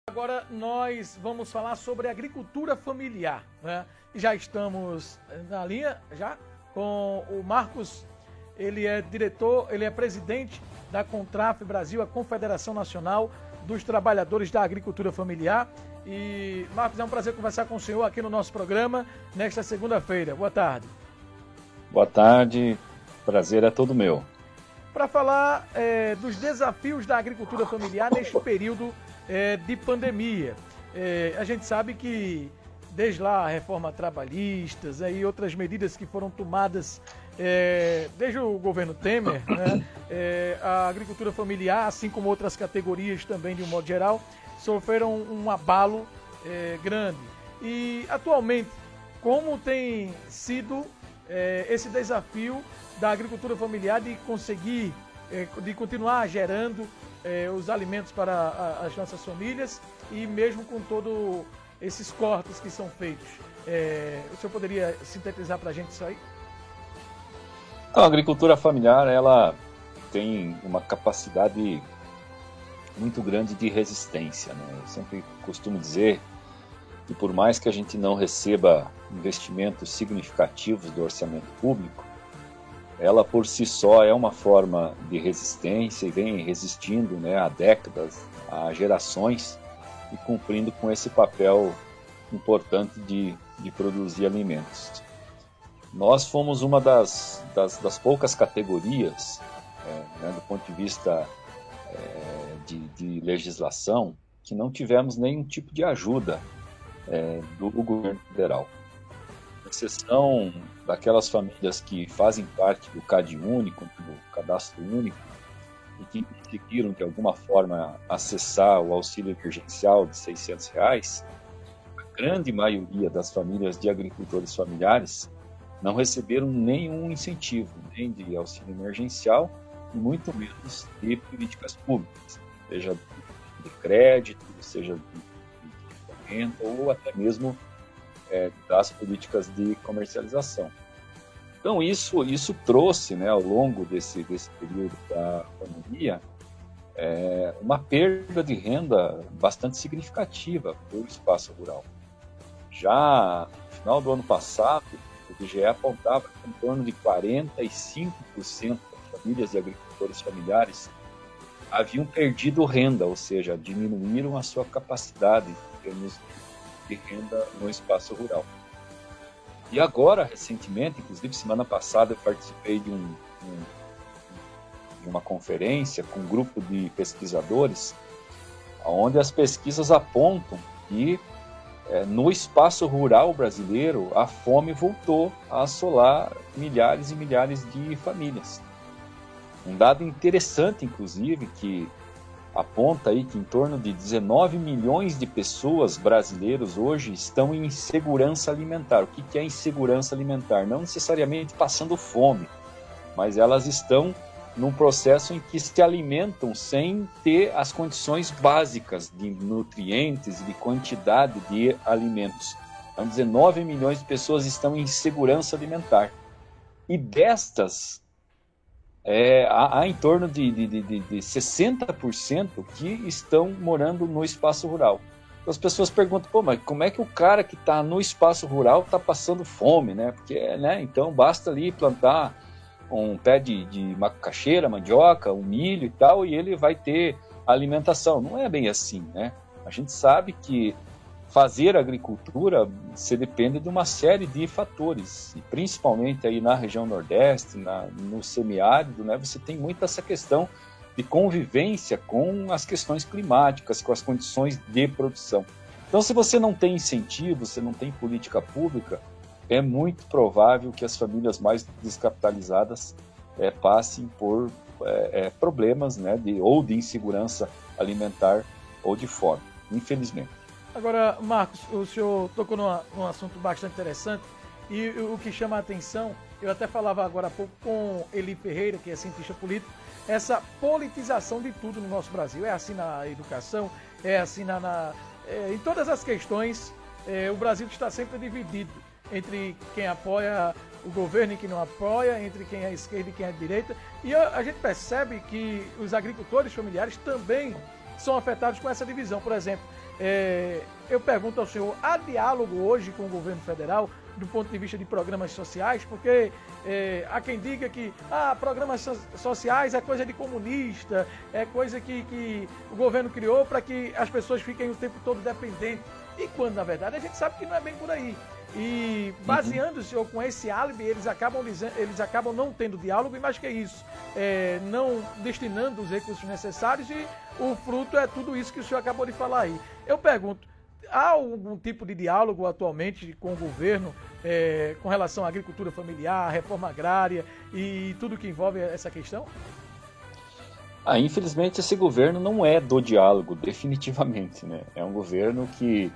Agora nós vamos falar sobre agricultura familiar, né? E já estamos na linha já com o Marcos. Ele é diretor, ele é presidente da Contraf Brasil, a Confederação Nacional dos Trabalhadores da Agricultura Familiar. E, Marcos, é um prazer conversar com o senhor aqui no nosso programa nesta segunda-feira. Boa tarde. Boa tarde, prazer é todo meu. Para falar dos desafios da agricultura familiar neste período de pandemia. A gente sabe que desde lá a reforma trabalhista e outras medidas que foram tomadas desde o governo Temer, né, a agricultura familiar, assim como outras categorias também de um modo geral, sofreram um abalo grande. E atualmente, como tem sido esse desafio da agricultura familiar de conseguir, de continuar gerando os alimentos para as nossas famílias e mesmo com todos esses cortes que são feitos. O senhor poderia sintetizar para a gente isso aí? A agricultura familiar, ela tem uma capacidade muito grande de resistência, né? Eu sempre costumo dizer que por mais que a gente não receba investimentos significativos do orçamento público, ela por si só é uma forma de resistência e vem resistindo, né, há décadas, há gerações, e cumprindo com esse papel importante de produzir alimentos. Nós fomos uma das poucas categorias, né, do ponto de vista de legislação, que não tivemos nenhum tipo de ajuda do governo federal. Exceção daquelas famílias que fazem parte do CAD único, do Cadastro Único, e que conseguiram de alguma forma acessar o auxílio emergencial de R$600, a grande maioria das famílias de agricultores familiares não receberam nenhum incentivo, nem de auxílio emergencial, e muito menos de políticas públicas, seja de crédito, seja de renda ou até mesmo das políticas de comercialização. Então isso trouxe, né, ao longo desse período da pandemia, uma perda de renda bastante significativa para o espaço rural. Já no final do ano passado, o IBGE apontava que em torno de 45% das famílias de agricultores familiares haviam perdido renda, ou seja, diminuíram a sua capacidade em termos de renda no espaço rural. E agora, recentemente, inclusive semana passada, eu participei de uma conferência com um grupo de pesquisadores, onde as pesquisas apontam que no espaço rural brasileiro a fome voltou a assolar milhares e milhares de famílias. Um dado interessante, inclusive, que aponta aí que em torno de 19 milhões de pessoas brasileiras hoje estão em insegurança alimentar. O que é insegurança alimentar? Não necessariamente passando fome, mas elas estão num processo em que se alimentam sem ter as condições básicas de nutrientes e de quantidade de alimentos. Então, 19 milhões de pessoas estão em insegurança alimentar. E destas, há em torno de 60% que estão morando no espaço rural. Então as pessoas perguntam, mas como é que o cara que está no espaço rural está passando fome, né? Porque, né, então basta ali plantar um pé de macaxeira, mandioca, um milho e tal, e ele vai ter alimentação. Não é bem assim, né? A gente sabe que fazer agricultura, você depende de uma série de fatores, e principalmente aí na região Nordeste, no semiárido, né, você tem muito essa questão de convivência com as questões climáticas, com as condições de produção. Então, se você não tem incentivo, você não tem política pública, é muito provável que as famílias mais descapitalizadas passem por problemas, né, ou de insegurança alimentar ou de fome, infelizmente. Agora, Marcos, o senhor tocou num assunto bastante interessante e o que chama a atenção, eu até falava agora há pouco com Eli Ferreira, que é cientista político, essa politização de tudo no nosso Brasil. É assim na educação, é assim em todas as questões. O Brasil está sempre dividido entre quem apoia o governo e quem não apoia, entre quem é esquerda e quem é direita. E a gente percebe que os agricultores familiares também são afetados com essa divisão. Por exemplo, eu pergunto ao senhor, há diálogo hoje com o governo federal do ponto de vista de programas sociais? Porque há quem diga que programas sociais é coisa de comunista, é coisa que o governo criou para que as pessoas fiquem o tempo todo dependentes. E quando, na verdade, a gente sabe que não é bem por aí. E baseando-se com esse álibi, eles acabam não tendo diálogo, e mais que isso, não destinando os recursos necessários, e o fruto é tudo isso que o senhor acabou de falar aí. Eu pergunto, há algum tipo de diálogo atualmente com o governo com relação à agricultura familiar, reforma agrária e tudo que envolve essa questão? Infelizmente, esse governo não é do diálogo, definitivamente, né? É um governo que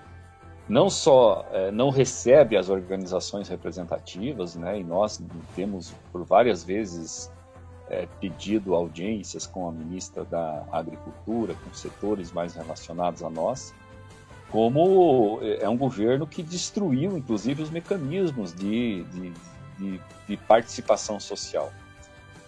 não só não recebe as organizações representativas, né? E nós temos por várias vezes pedido audiências com a ministra da Agricultura, com setores mais relacionados a nós, como é um governo que destruiu, inclusive, os mecanismos de participação social.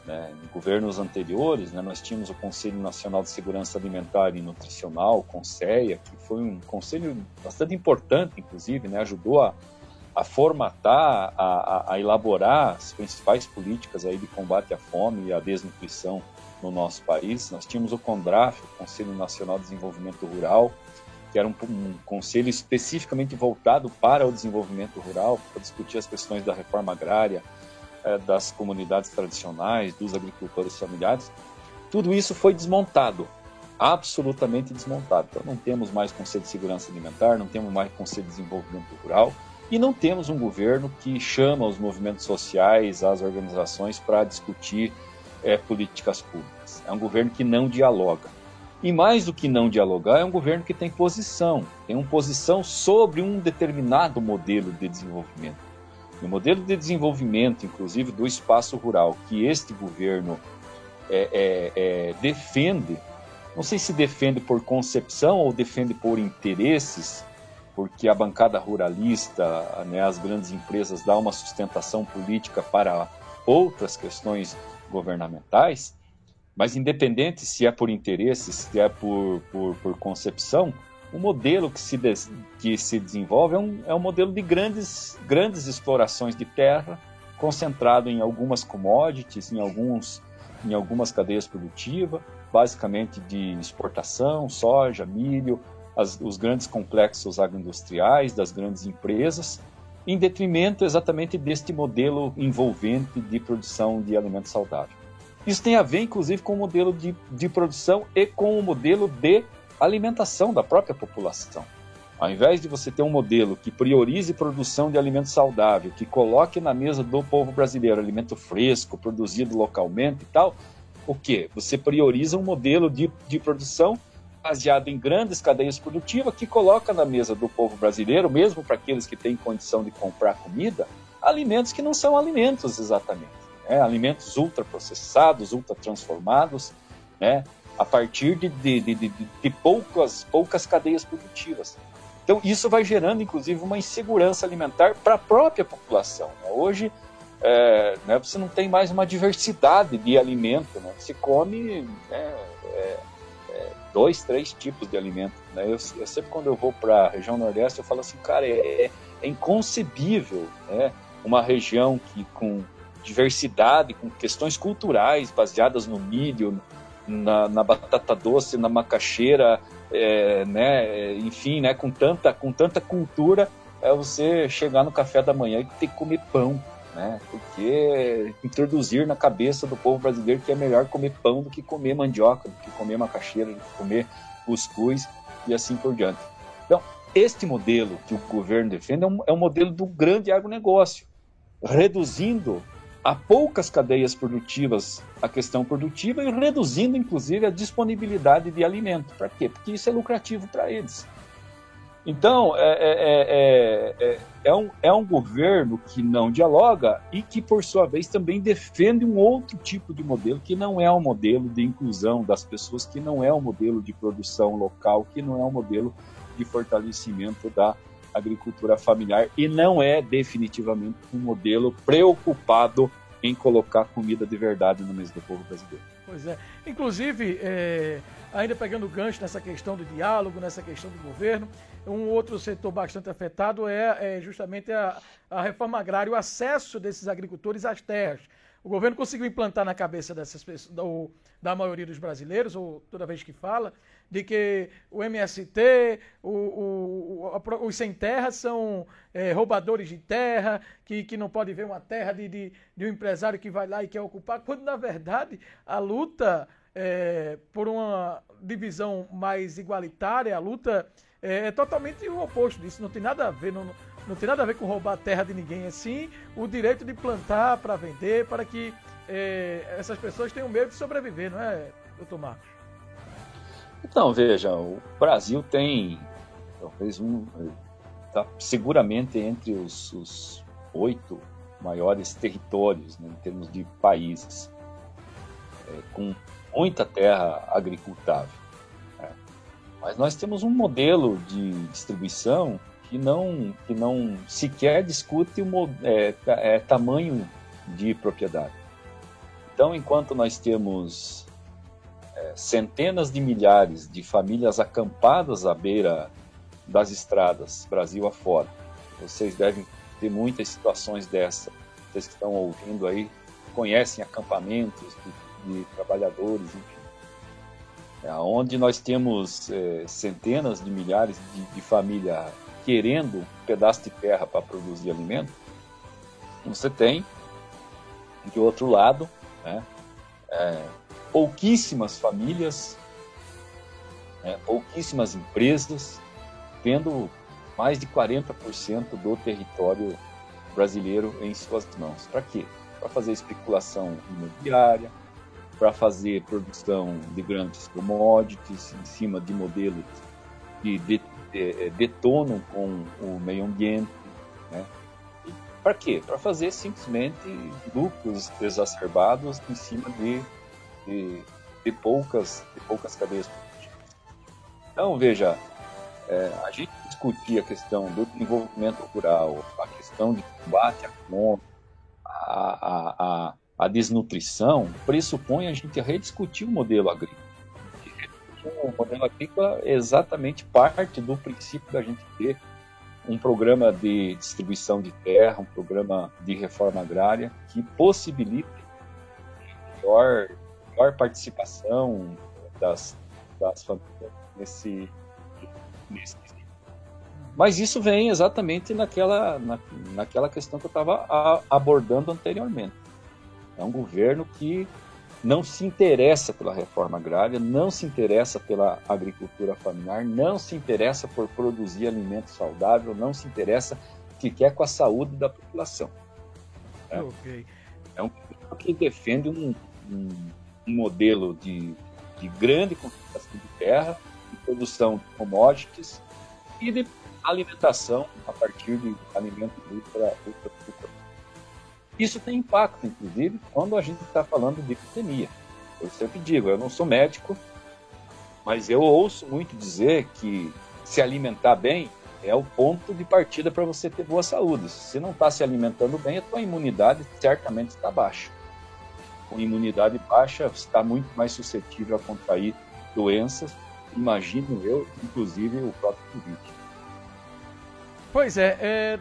Né? Em governos anteriores, né, nós tínhamos o Conselho Nacional de Segurança Alimentar e Nutricional, o CONSEA, que foi um conselho bastante importante, inclusive, né, ajudou a formatar, a elaborar as principais políticas aí de combate à fome e à desnutrição no nosso país. Nós tínhamos o CONDRAF, o Conselho Nacional de Desenvolvimento Rural, que era um conselho especificamente voltado para o desenvolvimento rural, para discutir as questões da reforma agrária, das comunidades tradicionais, dos agricultores familiares. Tudo isso foi desmontado, absolutamente desmontado. Então não temos mais Conselho de Segurança Alimentar, não temos mais Conselho de Desenvolvimento Rural e não temos um governo que chama os movimentos sociais, as organizações para discutir políticas públicas. É um governo que não dialoga. E mais do que não dialogar, é um governo que tem uma posição sobre um determinado modelo de desenvolvimento. O modelo de desenvolvimento, inclusive do espaço rural, que este governo defende, não sei se defende por concepção ou defende por interesses, porque a bancada ruralista, né, as grandes empresas, dão uma sustentação política para outras questões governamentais, mas independente se é por interesses, se é por concepção, o modelo que se desenvolve é um modelo de grandes explorações de terra, concentrado em algumas commodities, em algumas cadeias produtivas, basicamente de exportação, soja, milho, os grandes complexos agroindustriais das grandes empresas, em detrimento exatamente deste modelo envolvente de produção de alimento saudável. Isso tem a ver, inclusive, com o modelo de produção e com o modelo de alimentação da própria população. Ao invés de você ter um modelo que priorize produção de alimento saudável, que coloque na mesa do povo brasileiro alimento fresco, produzido localmente e tal, o quê? Você prioriza um modelo de produção baseado em grandes cadeias produtivas que coloca na mesa do povo brasileiro, mesmo para aqueles que têm condição de comprar comida, alimentos que não são alimentos exatamente. Alimentos ultraprocessados, ultratransformados, né? A partir de poucas cadeias produtivas. Então, isso vai gerando, inclusive, uma insegurança alimentar para a própria população. Hoje, você não tem mais uma diversidade de alimento. Né? Se come 2, 3 tipos de alimento. Né? Eu sempre, quando eu vou para a região Nordeste, eu falo assim, cara, é inconcebível, né? Uma região com diversidade, com questões culturais baseadas no milho, na batata doce, na macaxeira, enfim, né, com tanta cultura, você chegar no café da manhã e ter que comer pão, né, porque introduzir na cabeça do povo brasileiro que é melhor comer pão do que comer mandioca, do que comer macaxeira, do que comer cuscuz e assim por diante. Então, este modelo que o governo defende é um modelo do grande agronegócio, reduzindo a poucas cadeias produtivas a questão produtiva e reduzindo, inclusive, a disponibilidade de alimento. Para quê? Porque isso é lucrativo para eles. Então, é um governo que não dialoga e que, por sua vez, também defende um outro tipo de modelo, que não é um modelo de inclusão das pessoas, que não é um modelo de produção local, que não é um modelo de fortalecimento da agricultura familiar e não é definitivamente um modelo preocupado em colocar comida de verdade na mesa do povo brasileiro. Pois é. Inclusive, ainda pegando gancho nessa questão do diálogo, nessa questão do governo, um outro setor bastante afetado é justamente a reforma agrária, o acesso desses agricultores às terras. O governo conseguiu implantar na cabeça dessas pessoas, da maioria dos brasileiros, ou toda vez que fala, de que o MST, os sem terra são roubadores de terra, que não pode ver uma terra de um empresário que vai lá e quer ocupar, quando na verdade a luta por uma divisão mais igualitária, a luta é totalmente o oposto disso, não tem nada a ver, não tem nada a ver com roubar a terra de ninguém, é sim o direito de plantar para vender, para que essas pessoas tenham medo de sobreviver, não é, doutor Marcos? Então, veja, o Brasil tem talvez tá seguramente entre os 8 maiores territórios, né, em termos de países, com muita terra agricultável. Né? Mas nós temos um modelo de distribuição que não sequer discute tamanho de propriedade. Então, enquanto nós temos centenas de milhares de famílias acampadas à beira das estradas, Brasil afora, vocês devem ter muitas situações dessa. Vocês que estão ouvindo aí conhecem acampamentos de trabalhadores, enfim, onde nós temos centenas de milhares de famílias querendo um pedaço de terra para produzir alimento. Você tem, de outro lado, né, pouquíssimas famílias, pouquíssimas empresas, tendo mais de 40% do território brasileiro em suas mãos. Para quê? Para fazer especulação imobiliária, para fazer produção de grandes commodities em cima de modelos que detonam com o meio ambiente. Né? Para quê? Para fazer simplesmente lucros exacerbados em cima de poucas cadeias produtivas. Então, veja, a gente discutir a questão do desenvolvimento rural, a questão de combate à fome, a desnutrição, pressupõe a gente rediscutir o modelo agrícola. O modelo agrícola é exatamente parte do princípio da gente ter um programa de distribuição de terra, um programa de reforma agrária que possibilite maior participação das famílias nesse. Mas isso vem exatamente naquela questão que eu estava abordando anteriormente. É um governo que não se interessa pela reforma agrária, não se interessa pela agricultura familiar, não se interessa por produzir alimento saudável, não se interessa sequer com a saúde da população. Okay. É um governo que defende um modelo de grande concentração de terra, de produção de commodities e de alimentação a partir de alimentos ultra. Isso tem impacto, inclusive, quando a gente está falando de epidemia. Eu sempre digo, eu não sou médico, mas eu ouço muito dizer que se alimentar bem é o ponto de partida para você ter boa saúde. Se você não está se alimentando bem, a tua imunidade certamente está baixa. Com imunidade baixa, você está muito mais suscetível a contrair doenças, imagino eu, inclusive o próprio Covid. Pois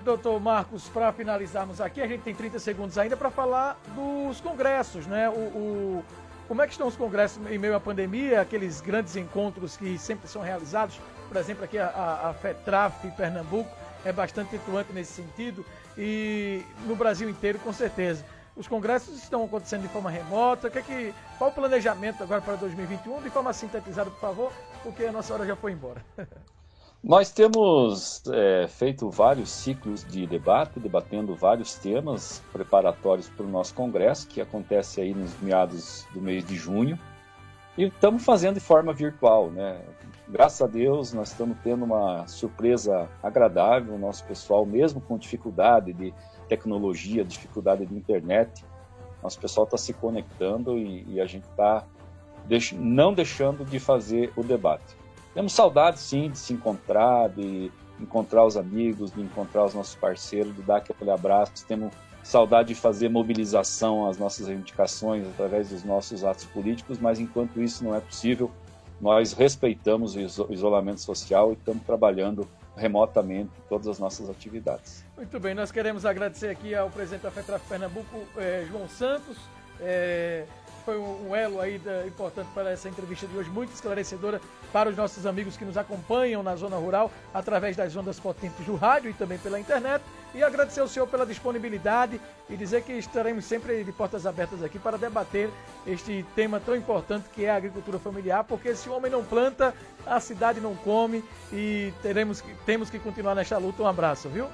doutor Marcos, para finalizarmos aqui, a gente tem 30 segundos ainda para falar dos congressos, né? Como é que estão os congressos em meio à pandemia, aqueles grandes encontros que sempre são realizados? Por exemplo, aqui a FETRAF em Pernambuco é bastante atuante nesse sentido e no Brasil inteiro, com certeza. Os congressos estão acontecendo de forma remota. Qual o planejamento agora para 2021? De forma sintetizada, por favor, porque a nossa hora já foi embora. Nós temos feito vários ciclos de debate, debatendo vários temas preparatórios para o nosso congresso, que acontece aí nos meados do mês de junho. E estamos fazendo de forma virtual, né? Graças a Deus, nós estamos tendo uma surpresa agradável. O nosso pessoal, mesmo com dificuldade de tecnologia, dificuldade de internet, nosso pessoal está se conectando e a gente está não deixando de fazer o debate. Temos saudade, sim, de se encontrar, de encontrar os amigos, de encontrar os nossos parceiros, de dar aquele abraço. saudade de fazer mobilização às nossas reivindicações através dos nossos atos políticos, mas enquanto isso não é possível, nós respeitamos o isolamento social e estamos trabalhando remotamente todas as nossas atividades. Muito bem, nós queremos agradecer aqui ao presidente da FETRAF Pernambuco, João Santos. Foi um elo aí importante para essa entrevista de hoje, muito esclarecedora para os nossos amigos que nos acompanham na zona rural através das ondas potentes do rádio e também pela internet. E agradecer ao senhor pela disponibilidade e dizer que estaremos sempre de portas abertas aqui para debater este tema tão importante que é a agricultura familiar, porque se o homem não planta, a cidade não come e temos que continuar nesta luta. Um abraço, viu?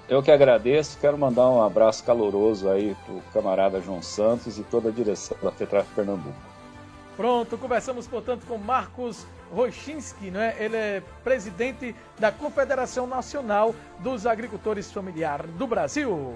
Eu que agradeço, quero mandar um abraço caloroso aí para o camarada João Santos e toda a direção da FETRAF Pernambuco. Pronto, conversamos, portanto, com Marcos Rochinski, não é? Ele é presidente da Confederação Nacional dos Agricultores Familiares do Brasil.